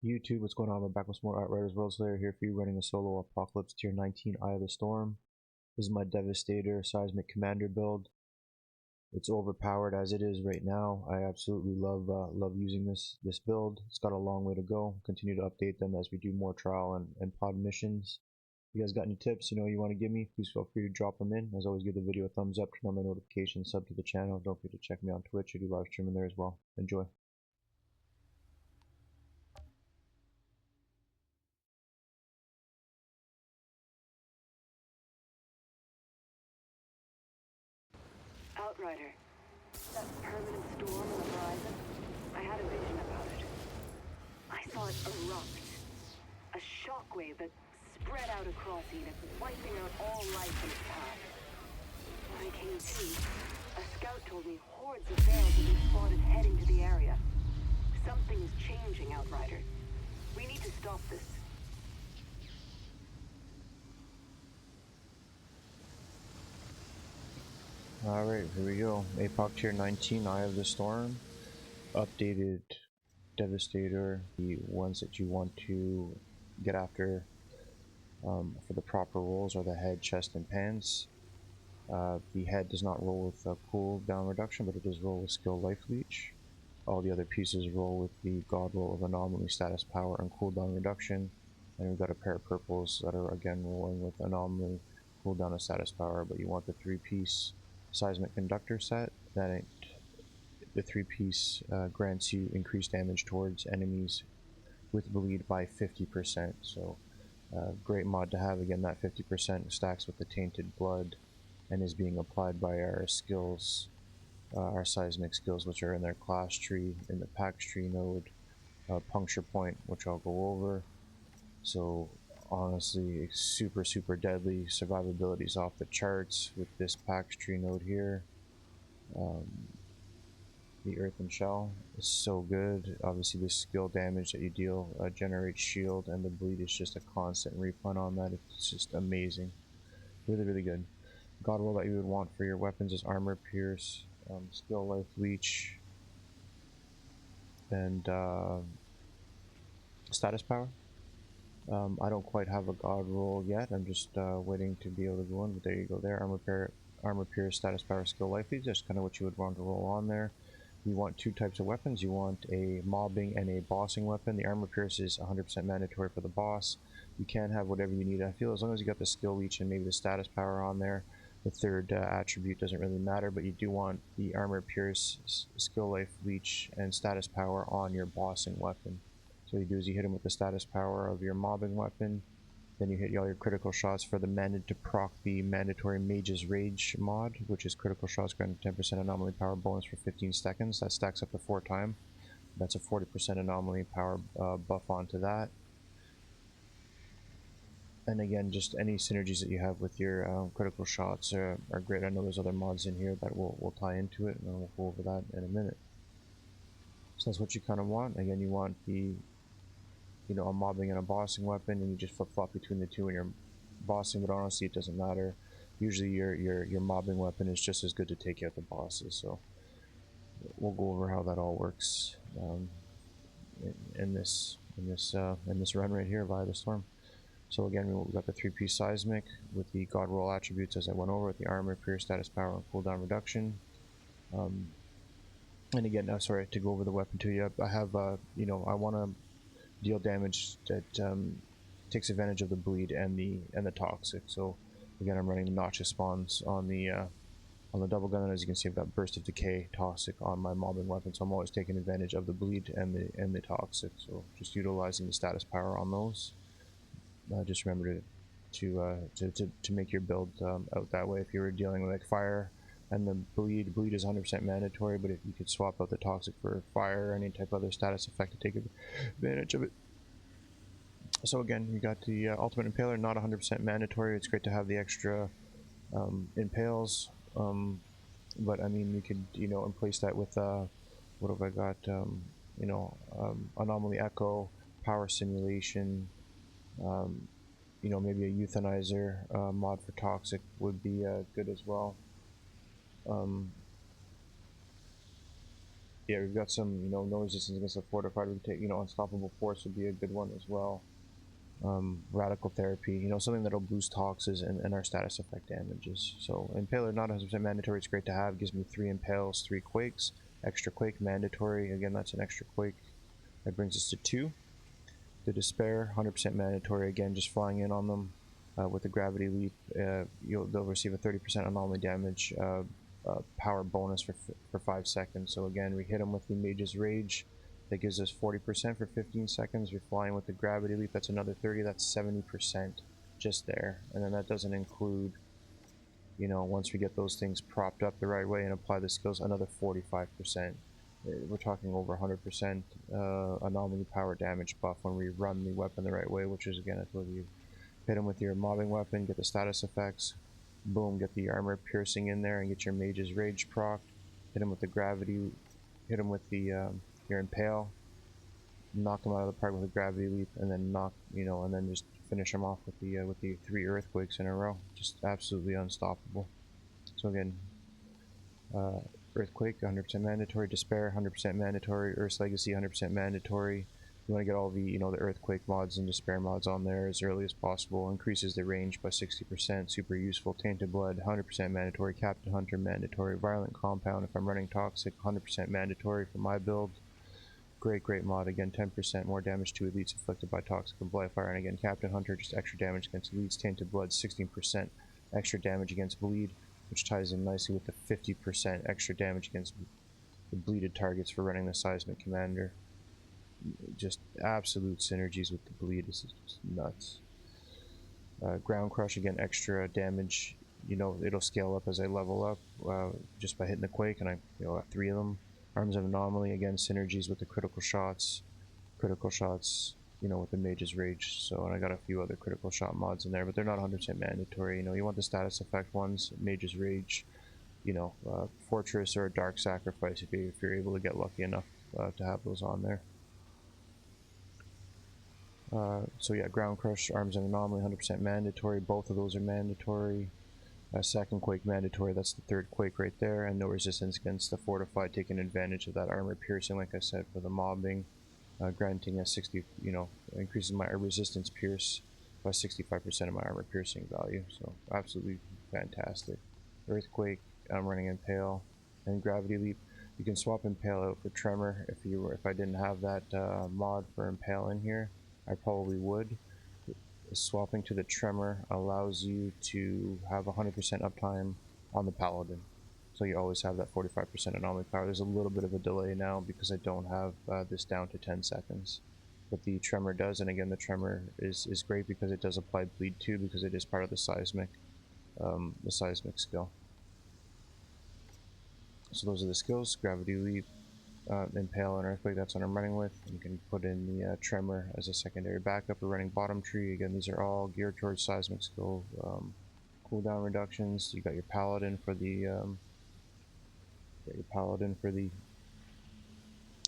YouTube, what's going on? We're back with some more Outriders World Slayer here for you, running a solo Apocalypse tier 19 Eye of the Storm. This is my Devastator Seismic Commander build. It's overpowered as it is right now. I absolutely love using this build. It's got a long way to go. Continue to update them as we do more trial and pod missions. If you guys got any tips you want to give me, please feel free to drop them in. As always, give the video a thumbs up, turn on my notifications, sub to the channel. Don't forget to check me on Twitch. I do live streaming there as well. Enjoy. Outrider. That permanent storm on the horizon? I had a vision about it. I saw it erupt. A shockwave that spread out across Eden, wiping out all life in its path. When I came to, a scout told me hordes of barrels had been spotted heading to the area. Something is changing, Outrider. We need to stop this. Alright, here we go. Apoc tier 19, Eye of the Storm. Updated Devastator, the ones that you want to get after for the proper rolls are the head, chest, and pants. The head does not roll with cooldown reduction, but it does roll with skill life leech. All the other pieces roll with the god roll of anomaly, status power, and cooldown reduction. And we've got a pair of purples that are again rolling with anomaly, cooldown, and status power, but you want the 3-piece Seismic Conductor set. That ain't the 3-piece grants you increased damage towards enemies with bleed by 50%. So great mod to have. Again, that 50% stacks with the tainted blood and is being applied by our skills, our seismic skills, which are in their class tree in the PAX tree node, puncture point, which I'll go over. So honestly, super deadly. Survivability is off the charts with this PAX tree node here. The earthen shell is so good. Obviously the skill damage that you deal generates shield, and the bleed is just a constant refund on that. It's just amazing. Really good. God roll that you would want for your weapons is armor pierce, skill life leech, and status power. I don't quite have a god roll yet. I'm just waiting to be able to go in, but there you go there. Armor pierce, status power, skill life leech. That's kind of what you would want to roll on there. You want two types of weapons. You want a mobbing and a bossing weapon. The armor pierce is 100% mandatory for the boss. You can have whatever you need. I feel as long as you got the skill leech and maybe the status power on there, the third attribute doesn't really matter, but you do want the armor pierce, skill life leech, and status power on your bossing weapon. So what you do is you hit him with the status power of your mobbing weapon, then you hit all your critical shots for the to proc the mandatory Mage's Rage mod, which is critical shots granted 10% anomaly power bonus for 15 seconds. That stacks up to 4 times. That's a 40% anomaly power buff onto that. And again, just any synergies that you have with your critical shots are great. I know there's other mods in here that will tie into it, and we'll go over that in a minute. So that's what you kind of want. Again, you want the a mobbing and a bossing weapon, and you just flip-flop between the two in your bossing, but honestly it doesn't matter. Usually your mobbing weapon is just as good to take out the bosses, so we'll go over how that all works in this run right here via the storm. So again, we've got the 3-piece seismic with the god roll attributes as I went over, with the armor, pierce, status power, and cooldown reduction. And again, sorry to go over the weapon to you. I have I want to deal damage that takes advantage of the bleed and the toxic. So again, I'm running the noxious spawns on the double gun, and as you can see, I've got burst of decay, toxic on my mobbing weapon. So I'm always taking advantage of the bleed and the toxic. So just utilizing the status power on those. Just remember to make your build out that way. If you were dealing with like fire and the bleed is 100% mandatory, but if you could swap out the toxic for fire or any type of other status effect to take advantage of it. So again, you got the ultimate impaler, not 100% mandatory. It's great to have the extra impales, but I mean, you could replace that with what have I got? Anomaly echo, power simulation. Maybe a euthanizer mod for toxic would be good as well. Yeah, we've got some, you know, no resistance against the fortified. We can take, you know, unstoppable force would be a good one as well. Radical therapy, you know, something that'll boost toxes and our status effect damages. So impaler not 100% mandatory. It's great to have. It gives me 3 impales, 3 quakes, extra quake mandatory. Again, that's an extra quake. That brings us to 2. The despair 100% mandatory. Again, just flying in on them with the gravity leap. They'll receive a 30% anomaly damage power bonus for 5 seconds. So again, we hit them with the mage's rage. That gives us 40% for 15 seconds. You're flying with the gravity leap, that's another 30, that's 70% just there. And then that doesn't include, you know, once we get those things propped up the right way and apply the skills, another 45%. We're talking over 100% anomaly power damage buff when we run the weapon the right way, which is, again, I told you, hit them with your mobbing weapon, get the status effects, boom, get the armor piercing in there and get your mage's rage proc, hit them with the gravity, hit them with the your impale, knock them out of the park with a gravity leap, and then and then just finish them off with the 3 earthquakes in a row. Just absolutely unstoppable. So again, earthquake 100% mandatory, despair 100% mandatory, Earth's legacy 100% mandatory. You want to get all the, you know, the earthquake mods and despair mods on there as early as possible. Increases the range by 60%. Super useful. Tainted blood 100% mandatory. Captain hunter mandatory. Violent compound if I'm running toxic 100% mandatory for my build. Great mod. Again, 10% more damage to elites afflicted by toxic and blight fire. And again, Captain Hunter, just extra damage against elites. Tainted blood 16% extra damage against bleed, which ties in nicely with the 50% extra damage against the bleeded targets for running the Seismic Commander. Just absolute synergies with the bleed. This is just nuts. Ground Crush, again, extra damage. You know, it'll scale up as I level up just by hitting the Quake, and I got 3 of them. Arms of Anomaly, again, synergies with the critical shots, you know, with the Mage's Rage. So, and I got a few other critical shot mods in there, but they're not 100% mandatory. You know, you want the status effect ones, Mage's Rage, you know, Fortress or Dark Sacrifice if you're able to get lucky enough to have those on there. So yeah, Ground Crush, Arms of Anomaly, 100% mandatory. Both of those are mandatory. Second Quake mandatory, that's the 3rd Quake right there, and no resistance against the fortified, taking advantage of that armor piercing, like I said, for the mobbing, granting a 60, you know, increases my resistance pierce by 65% of my armor piercing value, so absolutely fantastic. Earthquake, I'm running Impale, and Gravity Leap. You can swap Impale out for Tremor if I didn't have that mod for Impale in here, I probably would. Swapping to the Tremor allows you to have 100% uptime on the Paladin. So you always have that 45% anomaly power. There's a little bit of a delay now because I don't have this down to 10 seconds. But the Tremor does, and again, the Tremor is great because it does apply bleed too, because it is part of the Seismic skill. So those are the skills: Gravity Leap, Impale, and Earthquake. That's what I'm running with. You can put in the Tremor as a secondary backup. We're running Bottom Tree. Again, these are all geared towards Seismic skill cooldown reductions. You got your Paladin for the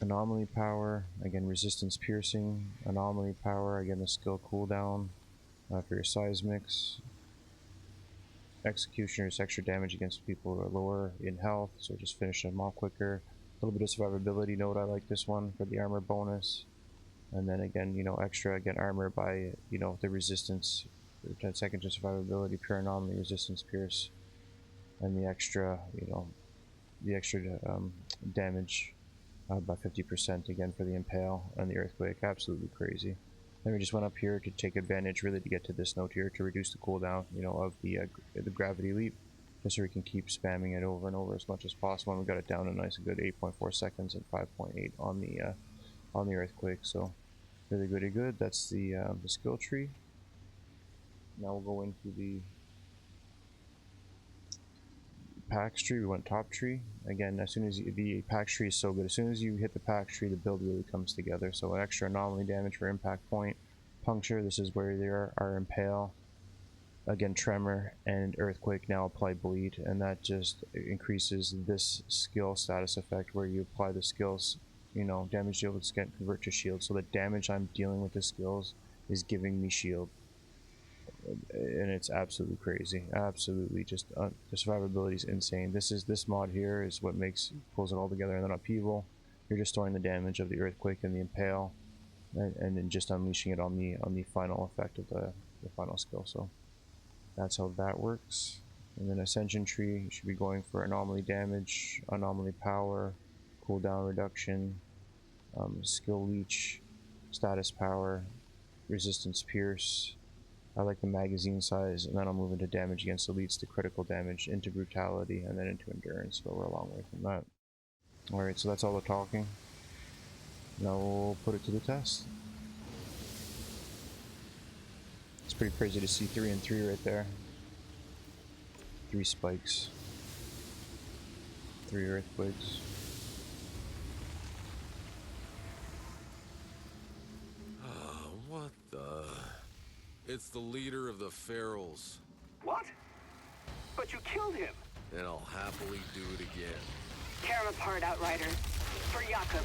anomaly power. Again, resistance piercing, anomaly power. Again, the skill cooldown for your Seismics. Executioners, extra damage against people who are lower in health, so just finish them off quicker. A little bit of survivability note, I like this one for the armor bonus. And then again, you know, extra, again, armor by, you know, the resistance, 10 seconds of survivability, pure anomaly, resistance pierce, and the extra, you know, damage by 50% again for the Impale and the Earthquake. Absolutely crazy. Then we just went up here to take advantage, really, to get to this note here to reduce the cooldown, you know, of the Gravity Leap, just so we can keep spamming it over and over as much as possible. And we got it down a nice good 8.4 seconds and 5.8 on the Earthquake. So really good. That's the skill tree. Now we'll go into the Pax tree. We went top tree. Again, as soon as the Pax tree is so good. As soon as you hit the Pax tree, the build really comes together. So an extra anomaly damage for impact point. Puncture, this is where there are Impale. Again, Tremor and Earthquake now apply bleed, and that just increases this skill status effect where you apply the skills, you know, damage deal with convert to shield. So the damage I'm dealing with the skills is giving me shield. And it's absolutely crazy. Absolutely, just the survivability is insane. This mod here is what pulls it all together. And then upheaval, You're just storing the damage of the earthquake and the impale, and then just unleashing it on the final effect of the final skill. So that's how that works. And then Ascension Tree, you should be going for anomaly damage, anomaly power, cooldown reduction, skill leech, status power, resistance pierce. I like the magazine size, and then I'll move into damage against elites to critical damage, into brutality, and then into endurance, but we're a long way from that. Alright, so that's all the talking. Now we'll put it to the test. It's pretty crazy to see 3 and 3 right there. 3 spikes. 3 earthquakes. What the? It's the leader of the Ferals. What? But you killed him. And I'll happily do it again. Tear him apart, Outriders. For Jakob.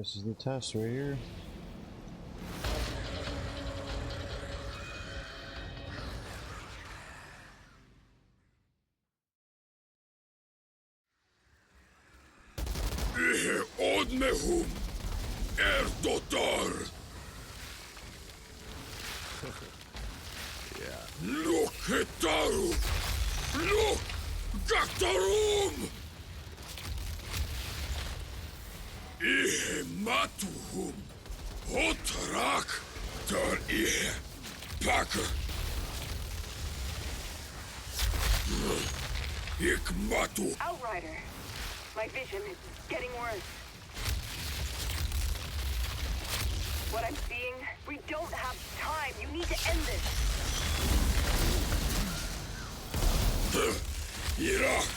This is the test right here. Ihe odmehum erdotar. Yeah. Loketaru. Lok gatarum. Ihe matuhum. Hotrak dar ihe pakker. Ik matu. Outrider. My vision is getting worse. What I'm seeing, we don't have time. You need to end this. Iraq.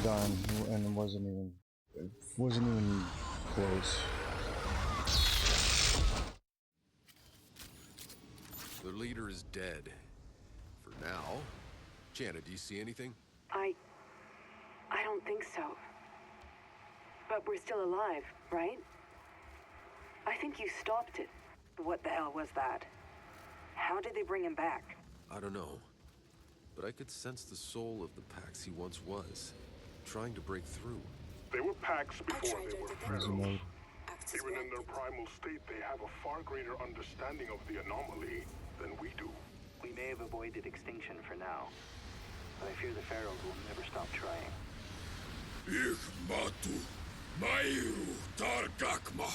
Done, and it wasn't even close. The leader is dead. For now. Jana, do you see anything? I don't think so. But we're still alive, right? I think you stopped it. What the hell was that? How did they bring him back? I don't know. But I could sense the soul of the Pax he once was, trying to break through. They were Pax before they were Easy Pharaohs. mode. Even in their primal state, they have a far greater understanding of the anomaly than we do. We may have avoided extinction for now, but I fear the Pharaohs will never stop trying. Ik matu. Mairu targakma.